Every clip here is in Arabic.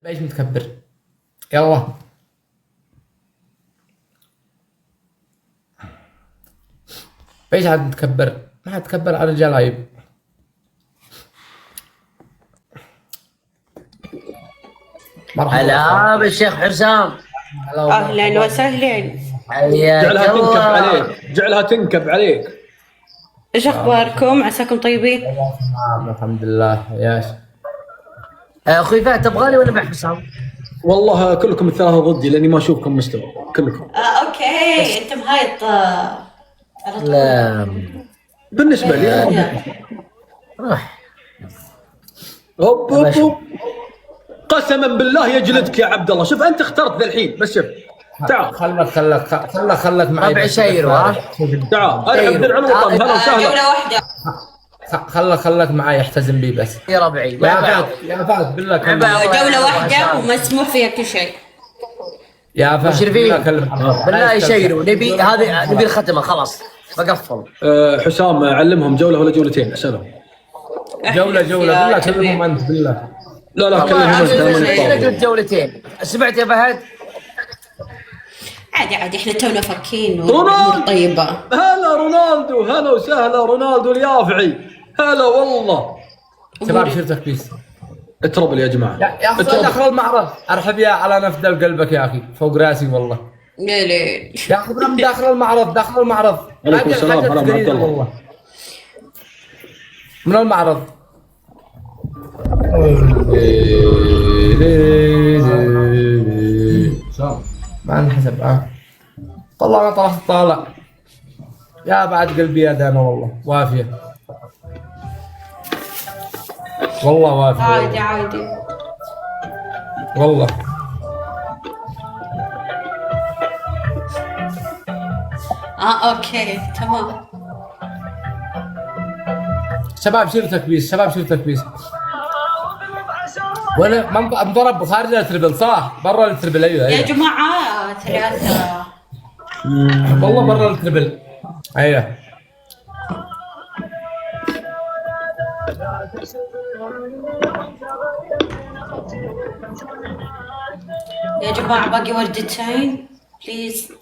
ايش متكبر؟ يلا ايش عاد متكبر؟ ما حد تكبر على الرجال عيب. مرحبا هلا بالشيخ حسام. هلا ومرحبا. أهلا وسهلا. حياك جعلها تنكب الله. عليك، جعلها تنكب عليك. إيش أخباركم؟ عساكم طيبين؟ والله تمام الحمد لله. ياش اخوي فهد تبغاني ولا مع حسام؟ والله كلكم الثلاثة ضدي لاني ما اشوفكم مستوى كلكم. أوكي أنت مهايط على طول. لا بالنسبة لي روح. هوب هوب هوب. قسما بالله يجلدك يا عبد الله. شوف انت اخترت ذا الحين بس شوف. تعال خلك معي. ربع شير ها. تعال ارحب بالعنوطن. هلا وسهلا. جولة واحدة. خلك معي احتزم بي بس. يا ربعي يا فهد بالله كلم. جولة واحدة ومسموح فيها كل شيء. يا فهد مشرفين كلم. بالله يشيروا. نبي هذه نبي الختمه خلاص بقفل. حسام علمهم جولة ولا جولتين اسألهم. جولة بالله كلمهم انت بالله. لا كلمهم انت. والله جولتين. سمعت يا فهد؟ عادي إحنا تونا فكين رونالدو. والأمور طيبة. هلا رونالدو. هلا وسهلا رونالدو اليافعي. هلا والله. شباب شرتك بيس. اتربل يا جماعة. يا اخي دخل المعرض ارحب يا على نفذ قلبك يا اخي فوق راسي والله. ليه؟ يا اخي برام داخل المعرض. عليكم السلام. هلا عبد الله. والله من المعرض. ما انحسب والله انا طلعت طالع يا بعد قلبي يا دانا والله وافيه. والله وافيه عادي. والله. أوكي تمام. شباب شرتك بيس. وانا مضرب خارج التربل صح؟ برا التربل ايوه. يا جماعة 3. والله برا التربل ايوه. يا جماعة باقي وردتين بليز.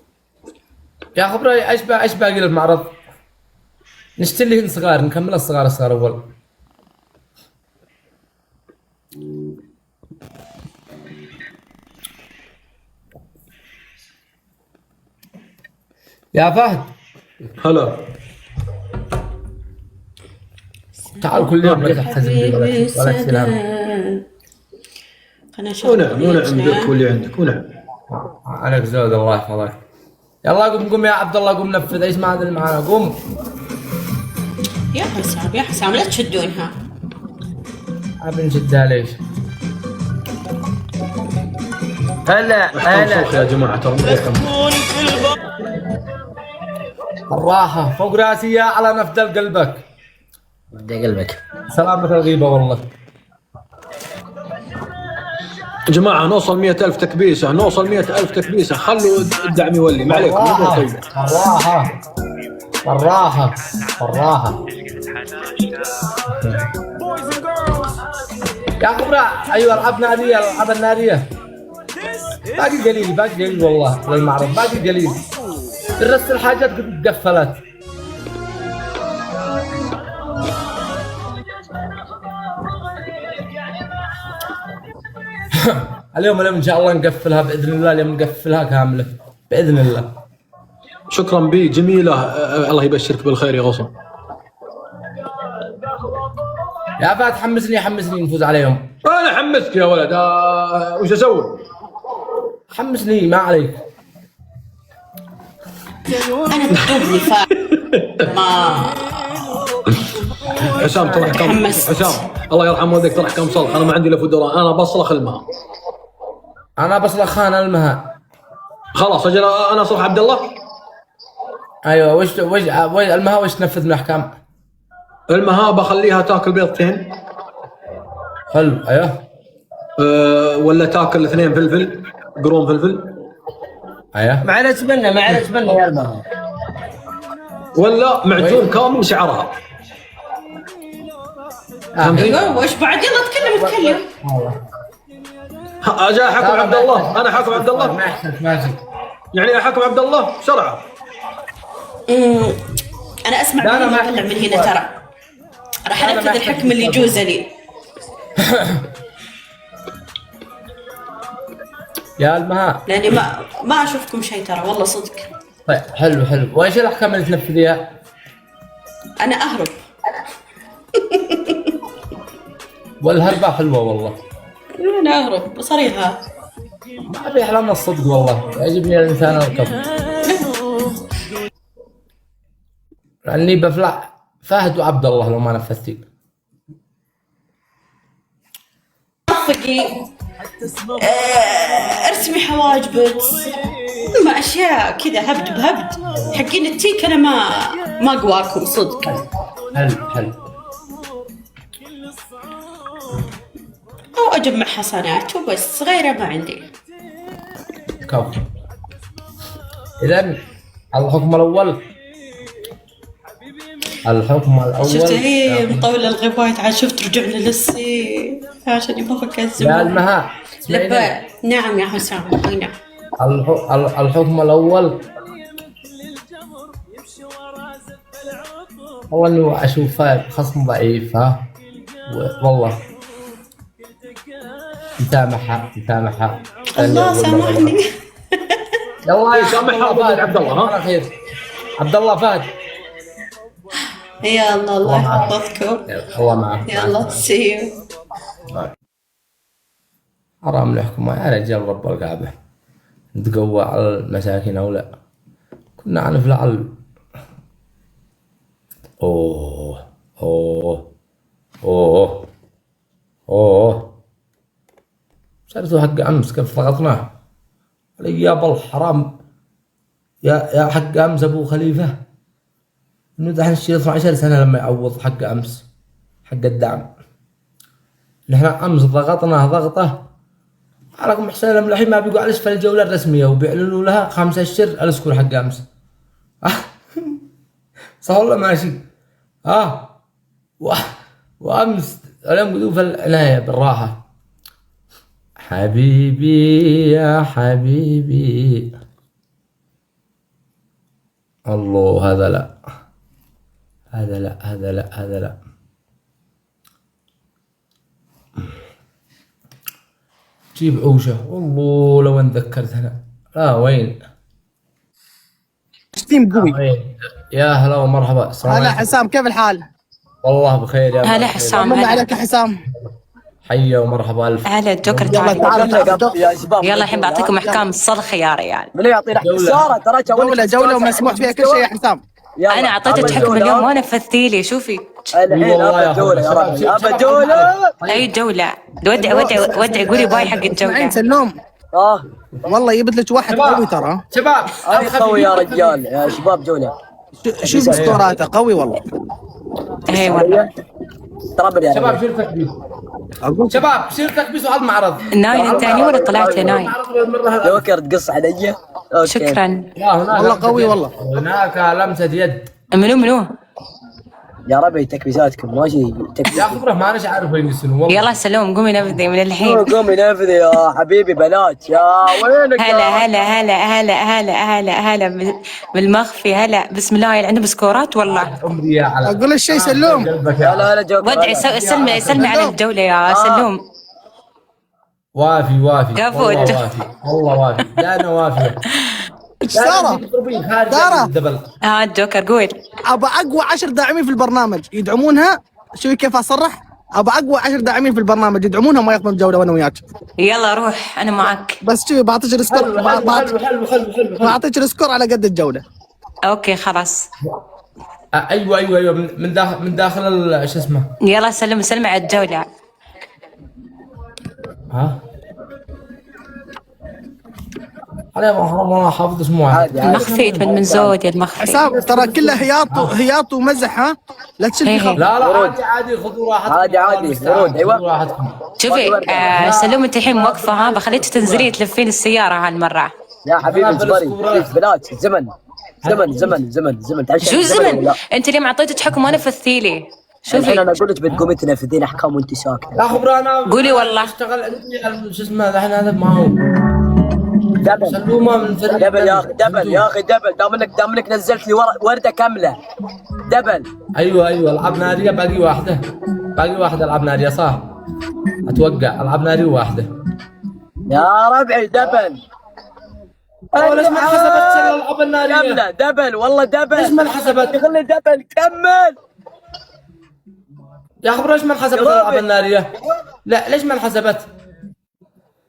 يا خبري ايش باقي المعرض؟ نشتري صغار نكمل الصغار اول. يا فهد هلا. تعال كل يوم لا تحتزم بي ولا تسلم. ونعم بك واللي عندك ونعم. عليك زود الله يحفظك. يلا قوم يا عبد الله قوم نفذ ايش ما ادري معانا قوم. يا حسام لا تشدونها. ابي نشدها ليش؟ هلا يا جماعة ترى الراحة فوق راسي يا على نفذ قلبك. بدي قلبك. سلامة الغيبة والله. يا جماعة نوصل 100,000 تكبيسة. خلوا الدعم يولي ما عليكم. بالراحة. يا خبرة ايوه العب النارية. باقي قليل والله للمعرض باقي قليل. درست الحاجات قد قفلت. اليوم ان شاء الله نقفلها باذن الله. اليوم نقفلها كامله باذن الله. شكرا بي جميلة. الله يبشرك بالخير يا غصن. يا فهد حمسني نفوز عليهم. انا حمسك يا ولد. وش اسوي؟ حمسني ما عليك. أنا تحبني ما حسام ترى حسام الله يرحم والديك ترى كم صلح. انا ما عندي الا فدران. انا بصلخ الماء. انا بصلخ خان المها. خلاص اجل انا اصلح عبد الله. ايوه وش المها وش تنفذ من الاحكام؟ المها بخليها تاكل بيضتين. حلو ايوه. ولا تاكل 2 فلفل قرون فلفل. ايوه ما عليك منه يا المها. ولا معجون كامل شعرها. ايوه وش بعد؟ يلا تكلم والله اجي احكم عبد الله، انا حاكم عبد الله. ما يحتاج ماشي. يعني احكم عبد الله بسرعه. انا اسمع لا، أنا من ما هنا، من هنا ترى راح لا، أنا انفذ ما الحكم اللي يجوز لي. يا المها. لاني ما اشوفكم شيء ترى، والله صدق. طيب حلو حلو، وايش الاحكام اللي تنفذيها؟ انا اهرب. والهربة حلوة والله. انا اهرب صريحه. ما في احلى من الصدق والله، يعجبني الانسان الكذب. لاني بفلع فهد وعبد الله لو ما نفذتي. صفقي ارسمي حواجبك، ما اشياء كذا هبد بهبد. حقين التيك انا ما اقواكم صدق. حلو حلو. او اجمع حسنات وبس، غيره ما عندي. كفو. اذا الحكم الاول. شفت هي مطولة الغيبات، عاد شفت رجعنا للسي عشان يبغى يا الزمان. المها. لبا نعم يا حسام. نعم. الحكم الاول. والله اني اشوفها خصم ضعيف ها. والله مسامحة الله سامحني. يلا يا سامحها وضل عبد الله ها. خير. عبد الله فهد. يا الله يحفظكم. الله معك. يلا سي. حرام نحكم يا رجال رب الكعبة. نتقوى على المساكين او لا. كنا عنفلع اوه اوه اوه اوه. صرتوا حق امس كيف ضغطناه. يا بالحرام يا حق امس ابو خليفه. انه دحين الشيء 12 سنه لما يعوض حق امس حق الدعم. نحن امس ضغطناه ضغطه علىكم حسين الملحين ما بيقوا على اسفل الجوله الرسميه وبيعلنوا لها 5 اشهر الاسكور حق امس. صح والله ماشي. وامس اليوم قدوا في العنايه بالراحه. حبيبي يا حبيبي. الله هذا لا هذا لا هذا لا هذا لا. جيب عوشة والله لو ان ذكرتنا. لا وين ستيم قوي. وين يا هلا ومرحبا. السلام هلا عليكم. حسام، كيف الحال؟ والله بخير يا هلا حسام. طمنا هلا عليك يا حسام. حيا ومرحبا الف. هلا جوكر يلا تعال. تعال يا شباب يلا الحين بعطيكم احكام الصلخه يا ريال. من يعطي لك جولة. ساره ترى جولة ومسموح فيها كل شيء يا حسام. انا اعطيتك حكم اليوم ما نفذتي لي. شوفي الحين والله يا ابى جوله يا أخوي. رجل، ابى جوله. اي جوله. ودعي قولي باي حق الجوله. اسمعين سلوم، والله جبت لك واحد شباب. قوي ترى. شباب قوي يا رجال يا شباب جوله. شوف سكوراته قوي والله. اي والله. ترى بدي شباب شيل تكبيس. اقول شباب شيل تكبيس وعد معرض. نايم انت ولا طلعت نايم؟ جوكر تقص علي. أوكي. شكرا. والله قوي والله. هناك لمسة يد. منو يا ربي تكبيساتكم ماشي تكبيس. يا خبره ما انا عارف وين يسنوا والله. يلا سلوم قومي نفذي من الحين. قومي نافذي يا حبيبي بنات يا وينك يا هلا بالمخفي. هلا بسم الله عندهم سكورات والله. عمري يا على اقول لك شيء سلوم. قلبك لا لا لا جوكر. ودعي سلمي على الجوله يا سلوم. وافي كفو. والله وافي لا انا وافي. سارة سارة الدبل. جوكر قول. ابى اقوى 10 داعمين في البرنامج يدعمونها. شوفي كيف اصرح. ابى اقوى 10 داعمين في البرنامج يدعمونها ما ياخذون جوله وانا وياك. يلا روح انا معك. بس شوفي بعطيك السكور. حلو. بعطيك السكور على قد الجوله. اوكي خلاص. ايوه من داخل شو اسمه. يلا سلم على الجوله. ها انا ما حافظ اسمه. عادي عادي. المخفي من زود يا المخفي. حسام ترى كله هياط ومزح. ها لا تشلي خط. لا عادي خذوا راحتكم. عادي ورود ايوه. خذوا راحتكم. شوفي سلوم انت الحين موقفه بخليك تنزلين تلفين السياره هالمره. يا حبيبي اجبري بنات زمن تعال شو الزمن؟ انت اليوم اعطيتك حكم وانا نفذتي لي. الحين انا اقول لك بتقومي تنفذين احكام وانت ساكته. يا خبر انا قولي والله. اشتغل عندي شو اسمه الحين هذا ما هو دبل سلومه من فريق دبل يا اخي دبل يا اخي دبل دام انك نزلت لي ورده كامله دبل. ايوه العاب ناريه باقي واحده العاب ناريه صح؟ اتوقع العاب ناريه واحده. يا ربعي دبل ليش ما انحسبت الالعاب الناريه؟ كمله دبل والله دبل. ليش ما انحسبت؟ خلي دبل كمل يا خبر ليش ما انحسبت الالعاب الناريه؟ لا ليش ما انحسبت؟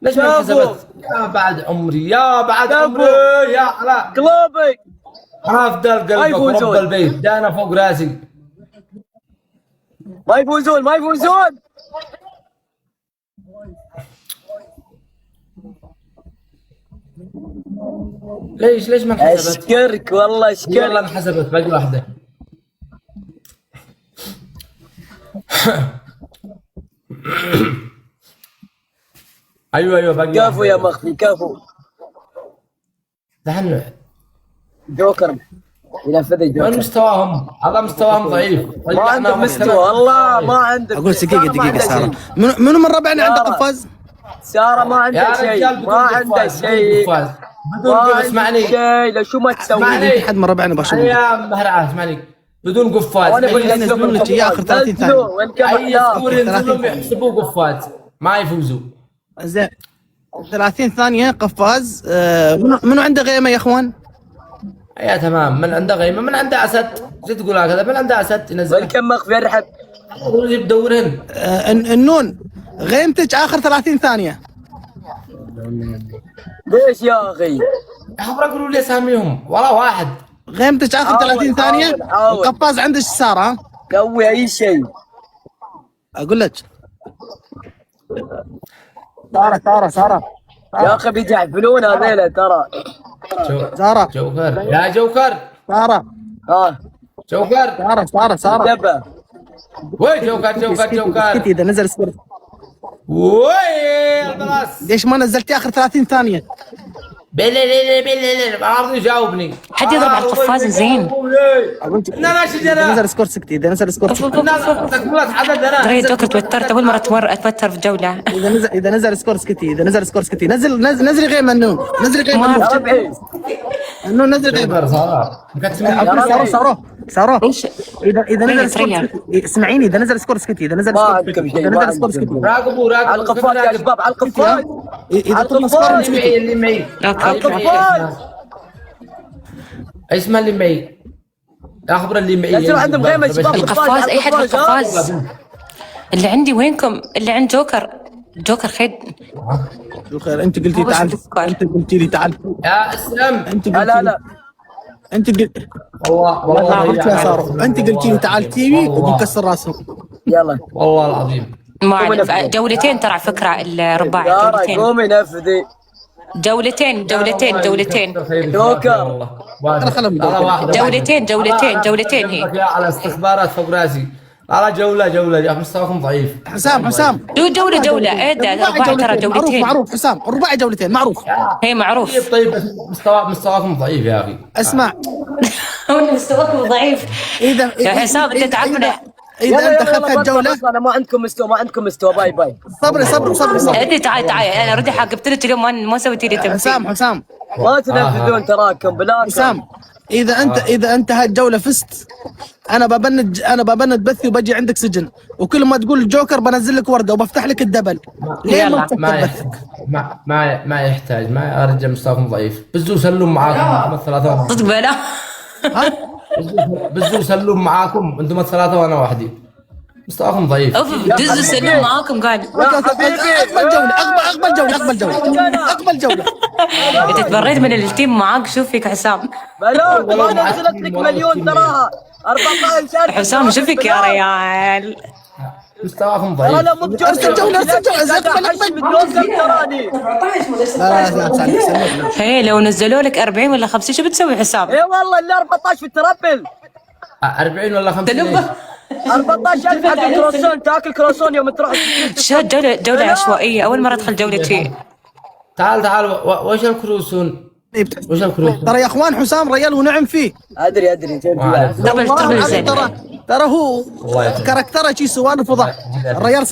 ليش ما انحسبت؟ يا بعد عمري يا علاء قلوبي افضل قلبك ورب البيت ده انا فوق راسي. ما يفوزون ليش ما انحسبت؟ اشكرك والله اشكرك. والله انحسبت باقي واحده. ايوه باقي كفو يا مخفي كفو. دحين جوكر ينفذ الجوكر. وين مستواهم؟ هذا مستواهم ضعيف. ما عندك مستوى والله ما عندك. اقول دقيقه ساره، منو من ربعنا عنده قفاز؟ ساره ما عندك شيء ما عندك شيء بدون قفاز. اسمعني لا شو ما تسوي. في حد من ربعنا بشوف يا مهرعه اسمعني بدون قفاز. وانا اقول ينزلون لك اياه اخر 30 ثانيه. اي سكور ينزلون يحسبوا قفاز ما يفوزوا. زين 30 ثانيه قفاز. منو عنده غيمه يا اخوان؟ يا تمام من عنده غيمه من عنده اسد. زي تقول هكذا من عنده اسد ينزل. كم مخفي ارحب يدورهن. النون غيمتك اخر 30 ثانيه. ليش يا اخي؟ خبر اقولوا لي اساميهم ولا واحد. غيمتك اخر 30 ثانيه. القفاز عندك ساره. سوي اي شيء اقول لك ساره يا اخي بيجعفلون هذيلا ترى. ساره جوكر يا جوكر ساره جوكر ساره دبا وين جوكر اسكتي اذا نزل سكور. وين خلاص ليش ما نزلتي اخر 30 ثانيه؟ بالله ما عرض يجاوبني. حد يضرب على القفاز زين. انا شجره نزل سكور سكتي. اذا نزل سكور سكتي. الناس تقولت عدد انا ترى جوكر توترت اول مره اتوتر في جوله. اذا نزل سكور سكتي. نزلي غيمه النون. نزلي غيمه يا ربعي النون. نزل غيمه ساره اذا نزل سكور اسمعيني. اذا نزل سكور سكتي. اذا نزل سكور سكتي. راقبوا على القفاز يا شباب على القفاز اذا طلع سكور اللي معي على القفاز. اسمه اللي معي. اخبر اللي معي يصير عندهم غيمه يا شباب. القفاز اي حد في القفاز. اللي عندي وينكم؟ اللي عند جوكر خد. خير انت قلتي تعال. انت قلتي لي تعال يا اسلم. انت لا انت قلت والله قلت يا ساره. انت قلتي لي تعال تيوي وبكسر راسهم. يلا والله العظيم ما اعرف جولتين ترى على فكره الرباعي. ساره قومي نفذي. جولتين جوكر جولتين هي. على استخبارات فوق راسي. على جوله يا مستواكم ضعيف. حسام جوله ايه ده الرباعي ترى جولتين. معروف حسام الرباعي جولتين معروف. هي معروف. طيب مستواكم ضعيف يا اخي. اسمع مستواكم ضعيف يا حسام. انت تعرفنا اذا انت اخذت الجوله. انا ما عندكم مستوى باي. صبري انت تعال انا اوريدي حاقبت لك اليوم ما سويتي لي تمثيل. حسام ما تنفذون تراكم بلاكم. حسام اذا انت هالجوله فزت انا ببند بثي وبجي عندك سجن. وكل ما تقول الجوكر بنزل لك ورده وبفتح لك الدبل. ليه ما يحتاج ما ارجع. مستواكم ضعيف. بزو سلم معاكم الثلاثه. صدق بلا بزو سلم معاكم انتم الثلاثه وانا وحدي. مستواكم ضعيف. دز سلم معاكم قال. اقبل جوله. انت تبريت من التيم معاك. شوف فيك حسام. بلون ما نزلت لك مليون تراها 14,000. حسام شوف فيك يا ريال. مستواكم ضعيف. انا مو بجوله تراني. هي لو نزلوا لك 40 ولا 50 شو بتسوي حسام؟ اي والله اللي 14 في التربل. 40 ولا 50. 14,000 حق الكروسون. تاكل كروسون يوم تروح. شو جولة عشوائية. أول مرة أدخل جولتي. تعال وش الكروسون؟ ترى يا اخوان حسام ريال ونعم فيه. ادري دبل زين. ترى هو الله يسلمك. كاركتره شي سوالف وضح. الريال